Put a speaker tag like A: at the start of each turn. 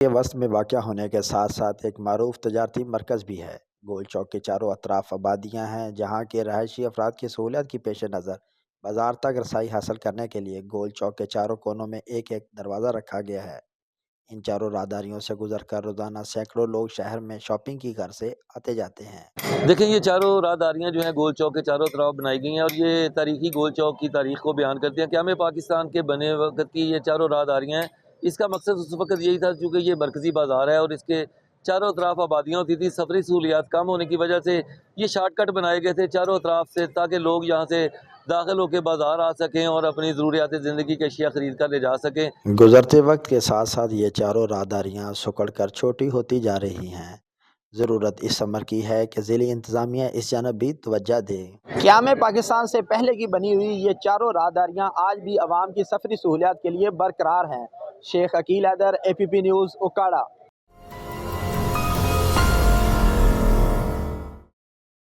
A: کے وسط میں واقع ہونے کے ساتھ ساتھ ایک معروف تجارتی مرکز بھی ہے۔ گول چوک کے چاروں اطراف آبادیاں ہیں، جہاں کے رہائشی افراد کی سہولیات کی پیش نظر بازار تک رسائی حاصل کرنے کے لیے گول چوک کے چاروں کونوں میں ایک ایک دروازہ رکھا گیا ہے۔ ان چاروں راہداریوں سے گزر کر روزانہ سینکڑوں لوگ شہر میں شاپنگ کی غرض سے آتے جاتے ہیں۔
B: دیکھیں، یہ چاروں راہداریاں جو ہیں گول چوک کے چاروں طرف بنائی گئی ہیں، اور یہ تاریخی گول چوک کی تاریخ کو بیان کرتے ہیں کہ ہمیں پاکستان کے بنے وقت کی یہ چاروں راہداریاں ہیں۔ اس کا مقصد اس وقت یہی تھا، چونکہ یہ مرکزی بازار ہے اور اس کے چاروں اطراف آبادیاں ہوتی تھی، سفری سہولیات کم ہونے کی وجہ سے یہ شارٹ کٹ بنائے گئے تھے چاروں اطراف سے، تاکہ لوگ یہاں سے داخل ہو کے بازار آ سکیں اور اپنی ضروریات زندگی کی اشیاء خرید کر لے جا سکیں۔
A: گزرتے وقت کے ساتھ ساتھ یہ چاروں راہداریاں سکڑ کر چھوٹی ہوتی جا رہی ہیں۔ ضرورت اس امر کی ہے کہ ضلعی انتظامیہ اس جانب بھی توجہ دے۔
C: قیام پاکستان سے پہلے کی بنی ہوئی یہ چاروں راہداریاں آج بھی عوام کی سفری سہولیات کے لیے برقرار ہیں۔ شیخ عقیل حیدر، APP نیوز، اکاڑا۔